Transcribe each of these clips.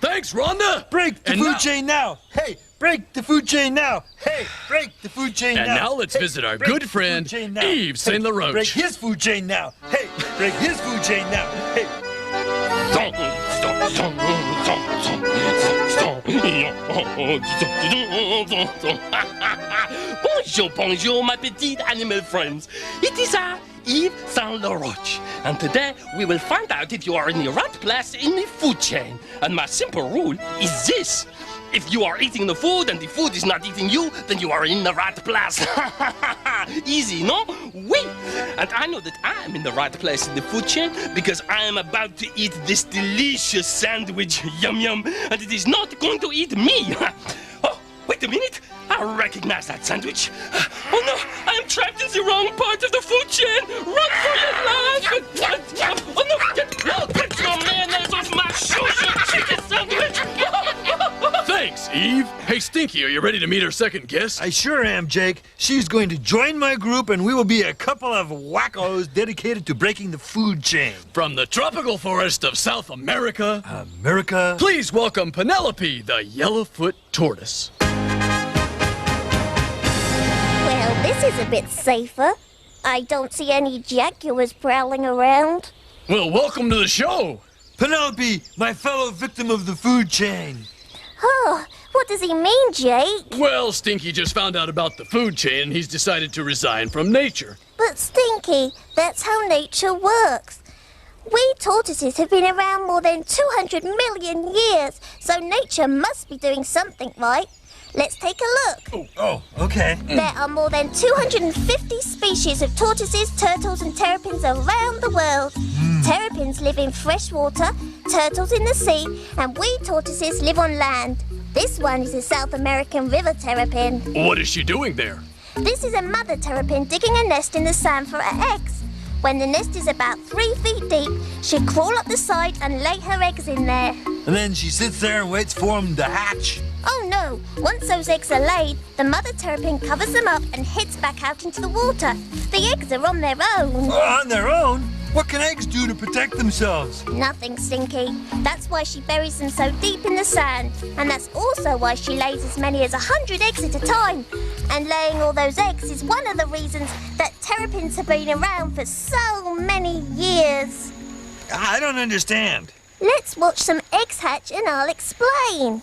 Thanks, Rhonda! Break the food chain now! Hey, break the food chain now! Hey, break the food chain now! And now let's visit our good friend, Yves Saint Laurent. Break his food chain now! Hey, break his food chain now! Hey! Bonjour, bonjour, my petite animal friends. It is Yves Saint Laurent, and today we will find out if you are in the right place in the food chain. And my simple rule is this: if you are eating the food and the food is not eating you, then you are in the right place. Easy, no? Oui. And I know that I am in the right place in the food chain because I am about to eat this delicious sandwich. Yum yum. And it is not going to eat me. Oh, wait a minute. I recognize that sandwich. Oh no, I am trapped in the wrong part of the food chain. Run for your life. Oh no, get your mayonnaise off my shoes, you chicken sandwich. Thanks, Eve. Hey, Stinky, are you ready to meet our second guest? I sure am, Jake. She's going to join my group, and we will be a couple of wackos dedicated to breaking the food chain. From the tropical forest of South America, America. Please welcome Penelope, the yellowfoot tortoise. Well, this is a bit safer. I don't see any jaguars prowling around. Well, welcome to the show. Penelope, my fellow victim of the food chain. Oh, what does he mean, Jake? Well, Stinky just found out about the food chain and he's decided to resign from nature. But Stinky, that's how nature works. We tortoises have been around more than 200 million years, so nature must be doing something right. Let's take a look. Oh, okay. There are more than 250 species of tortoises, turtles, and terrapins around the world. Terrapins live in fresh water, turtles in the sea, and we tortoises live on land. This one is a South American river terrapin. What is she doing there? This is a mother terrapin digging a nest in the sand for her eggs. When the nest is about 3 feet deep, she'll crawl up the side and lay her eggs in there. And then she sits there and waits for them to hatch. Oh no! Once those eggs are laid, the mother terrapin covers them up and heads back out into the water. The eggs are on their own. On their own? What can eggs do to protect themselves? Nothing, Stinky. That's why she buries them so deep in the sand. And that's also why she lays as many as 100 eggs at a time. And laying all those eggs is one of the reasons that terrapins have been around for so many years. I don't understand. Let's watch some eggs hatch and I'll explain.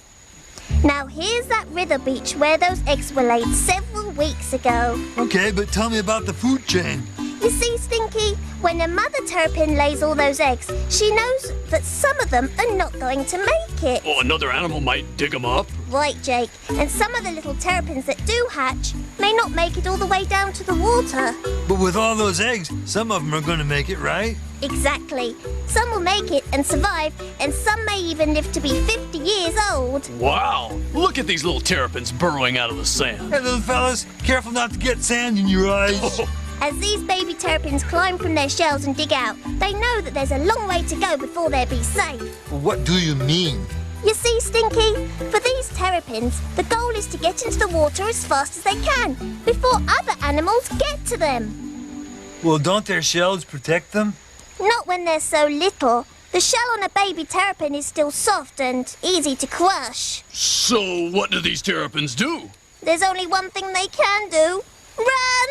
Now here's that river beach where those eggs were laid several weeks ago. Okay, but tell me about the food chain. You see, Stinky, when the mother terrapin lays all those eggs, she knows that some of them are not going to make it. Oh, another animal might dig them up. Right, Jake. And some of the little terrapins that do hatch may not make it all the way down to the water. But with all those eggs, some of them are going to make it, right? Exactly. Some will make it and survive, and some may even live to be 50 years old. Wow! Look at these little terrapins burrowing out of the sand. Hey, little fellas, careful not to get sand in your eyes. As these baby terrapins climb from their shells and dig out, they know that there's a long way to go before they'll be safe. What do you mean? You see, Stinky, for these terrapins, the goal is to get into the water as fast as they can, before other animals get to them. Well, don't their shells protect them? Not when they're so little. The shell on a baby terrapin is still soft and easy to crush. So, what do these terrapins do? There's only one thing they can do. Run!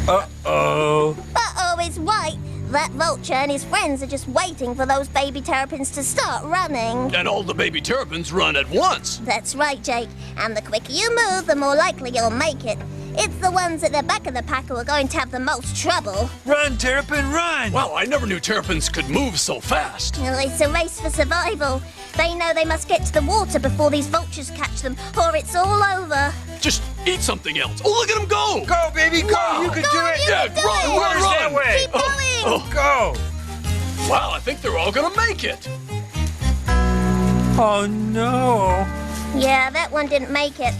Uh-oh. Uh-oh is right. That vulture and his friends are just waiting for those baby terrapins to start running. And all the baby terrapins run at once. That's right, Jake. And the quicker you move, the more likely you'll make it. It's the ones at the back of the pack who are going to have the most trouble. Run, terrapin, run! Wow, I never knew terrapins could move so fast. Well, it's a race for survival. They know they must get to the water before these vultures catch them, or it's all over. Just eat something else. Oh, look at them go! Go, baby, go! Wow. You can Go, do it! you Yeah, can do run, it. run, Water's that way! Keep going! Oh. Go! Wow, I think they're all gonna make it. Oh, no. Yeah, that one didn't make it.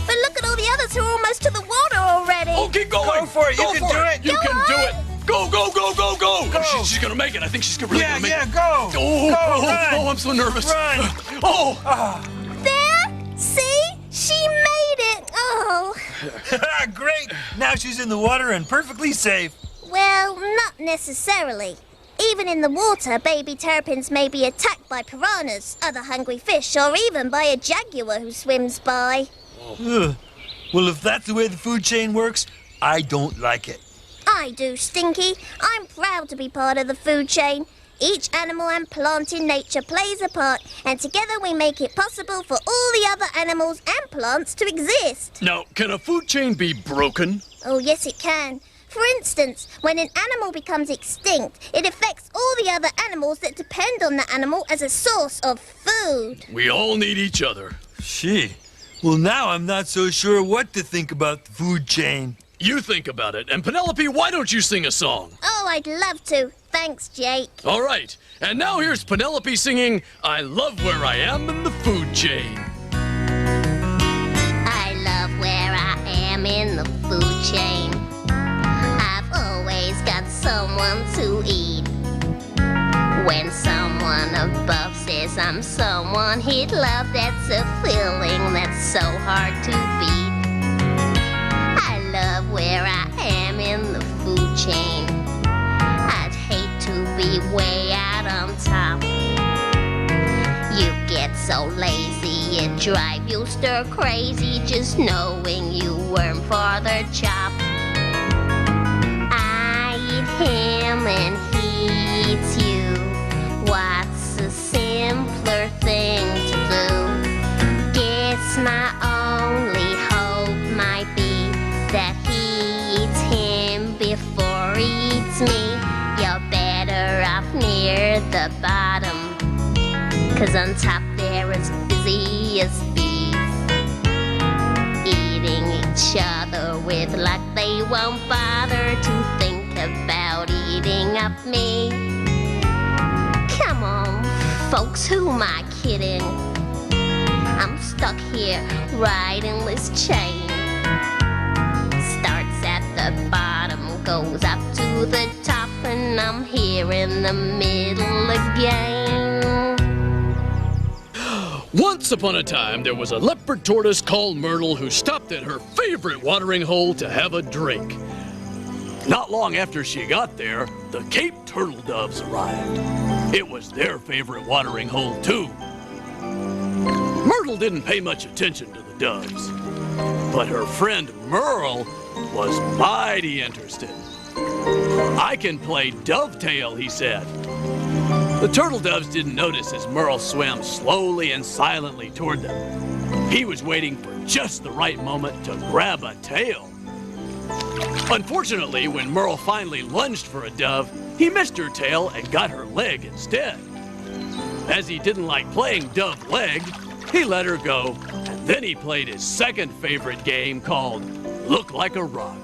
But look at all the others who are almost to the water already. Oh, keep going! Go for it, you Go can for do it. You Go can on. do it! Go, go, go, go, go! Go. She's gonna make it. I think she's really gonna make it. Go! Oh, Go, oh, run. oh, I'm so nervous. Run. Oh! There? See? She made it. Oh. Great! Now she's in the water and perfectly safe. Well, not necessarily. Even in the water, baby terrapins may be attacked by piranhas, other hungry fish, or even by a jaguar who swims by. Ugh. Well, if that's the way the food chain works, I don't like it. I do, Stinky. I'm proud to be part of the food chain. Each animal and plant in nature plays a part, and together we make it possible for all the other animals and plants to exist. Now, can a food chain be broken? Oh, yes, it can. For instance, when an animal becomes extinct, it affects all the other animals that depend on the animal as a source of food. We all need each other. Gee. Well, now I'm not so sure what to think about the food chain. You think about it. And Penelope, why don't you sing a song? Oh, I'd love to. Thanks, Jake. All right. And now here's Penelope singing, I Love Where I Am in the Food Chain. I love where I am in the food chain. I've always got someone to eat. When someone above says I'm someone he'd love, that's a feeling that's so hard to beat. I love where I am in the food chain. I'd hate to be way out on top. You get so lazy, it drives you stir crazy just knowing you weren't for the job. I eat him and he eats you. What's a simpler thing to do? Guess my only hope might be that he eats him before he eats me. You're better off near the bottom, 'cause on top they're as busy as bees, eating each other with like they won't bother to think about eating up me. Come on, folks, who am I kidding? I'm stuck here riding this chain. Starts at the bottom, goes up to the top, and I'm here in the middle again. Once upon a time, there was a leopard tortoise called Myrtle who stopped at her favorite watering hole to have a drink. Not long after she got there, the Cape turtle doves arrived. It was their favorite watering hole, too. Myrtle didn't pay much attention to the doves, but her friend Merle was mighty interested. I can play dovetail, he said. The turtle doves didn't notice as Merle swam slowly and silently toward them. He was waiting for just the right moment to grab a tail. Unfortunately, when Merle finally lunged for a dove, he missed her tail and got her leg instead. As he didn't like playing dove leg, he let her go, and then he played his second favorite game called Look Like a Rock.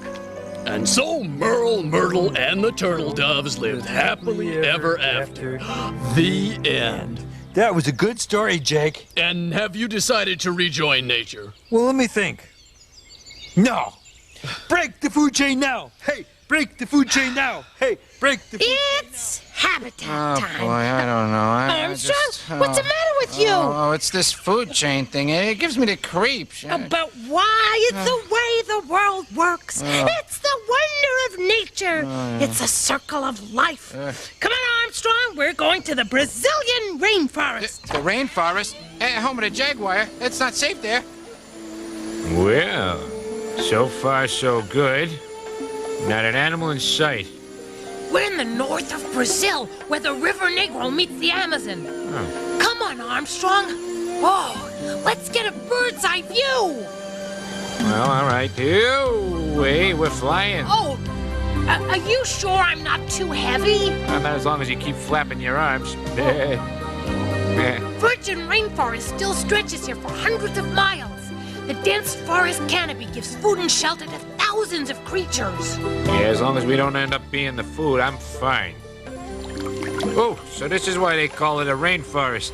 And so Merle, Myrtle, and the turtle doves lived happily ever after. The end. That was a good story, Jake. And have you decided to rejoin nature? Well, let me think. No. Break the food chain now. Hey, break the food chain now. Hey, break the food chain now. It's habitat time. Boy, I don't know. Armstrong, what's the matter with you? Oh, it's this food chain thing. It gives me the creeps. But why? It's the way the world works. It's the wonder of nature. It's a circle of life. Come on, Armstrong. We're going to the Brazilian rainforest. The rainforest? Home of the jaguar. It's not safe there. Well, so far so good. Not an animal in sight. We're in the north of Brazil, where the River Negro meets the Amazon. Come on, Armstrong. Oh, let's get a bird's eye view. Well, all right. Hey, we're flying. Oh, are you sure I'm not too heavy? Not as long as you keep flapping your arms. Virgin rainforest still stretches here for hundreds of miles. The dense forest canopy gives food and shelter to thousands of creatures. Yeah, as long as we don't end up being the food, I'm fine. Oh, so this is why they call it a rainforest.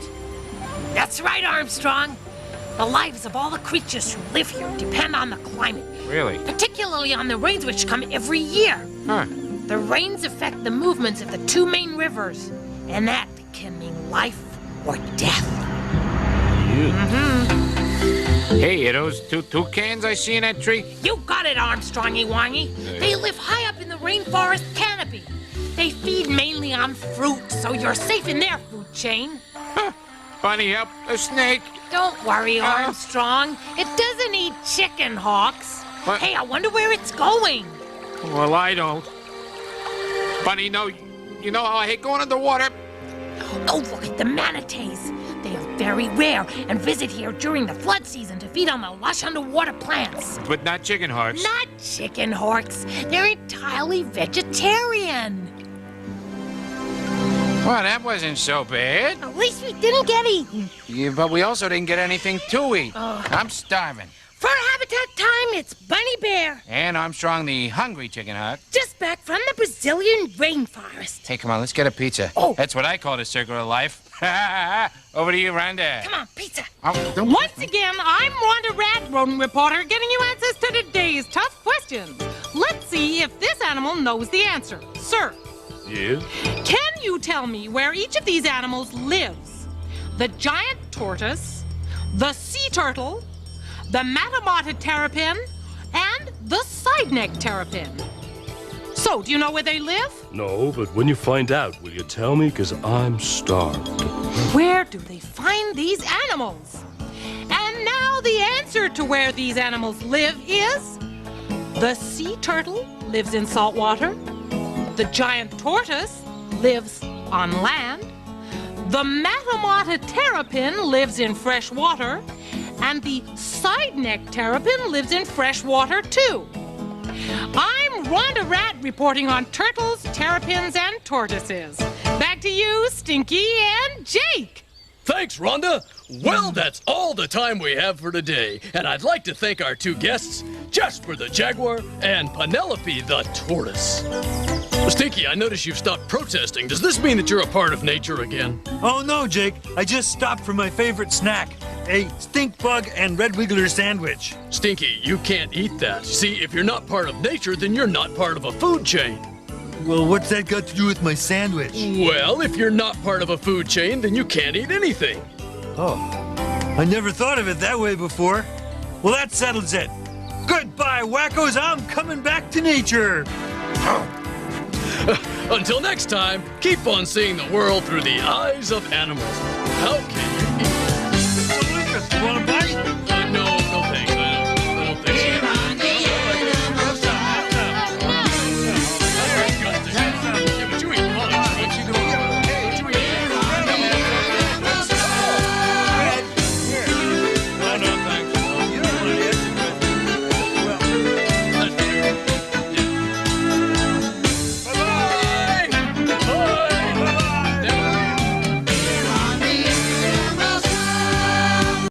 That's right, Armstrong. The lives of all the creatures who live here depend on the climate. Really? Particularly on the rains which come every year. Huh. The rains affect the movements of the two main rivers, and that can mean life or death. Hey, are those two toucans I see in that tree? You got it, Armstrongy Wongy. They live high up in the rainforest canopy. They feed mainly on fruit, so you're safe in their food chain. Bunny, help a snake. Don't worry, Armstrong. It doesn't eat chicken hawks. What? Hey, I wonder where it's going. Well, I don't. Bunny, no, you know how I hate going underwater. Oh, look at the manatees. They are very rare and visit here during the flood season to feed on the lush underwater plants. But not chicken hearts. Not chicken hawks. They're entirely vegetarian. Well, that wasn't so bad. At least we didn't get eaten. Yeah, but we also didn't get anything to eat. I'm starving. For habitat time, it's Bunny Bear. And Armstrong, the hungry chicken hawk. Just back from the Brazilian rainforest. Hey, come on, let's get a pizza. Oh. That's what I call the circle of life. Over to you, Rhonda. Come on, pizza. Oh, don't Once again, I'm Rhonda Rat, rodent reporter, getting you answers to today's tough questions. Let's see if this animal knows the answer. Sir, Yes? can you tell me where each of these animals lives? The giant tortoise, the sea turtle, the matamata terrapin, and the side-neck terrapin. So, do you know where they live? No, but when you find out, will you tell me? Because I'm starved. Where do they find these animals? And now the answer to where these animals live is... the sea turtle lives in salt water. The giant tortoise lives on land. The matamata terrapin lives in fresh water. And the side-neck terrapin lives in fresh water, too. I'm Rhonda Rat reporting on turtles, terrapins, and tortoises. Back to you, Stinky and Jake. Thanks, Rhonda. Well, that's all the time we have for today. And I'd like to thank our two guests, Jasper the Jaguar and Penelope the Tortoise. Stinky, I notice you've stopped protesting. Does this mean that you're a part of nature again? Oh no, Jake. I just stopped for my favorite snack, a stink bug and red wiggler sandwich. Stinky, you can't eat that. See, if you're not part of nature, then you're not part of a food chain. Well, what's that got to do with my sandwich? Well, if you're not part of a food chain, then you can't eat anything. Oh, I never thought of it that way before. Well, that settles it. Goodbye, wackos. I'm coming back to nature. Until next time, keep on seeing the world through the eyes of animals. How can you eat? Delicious. Want a bite?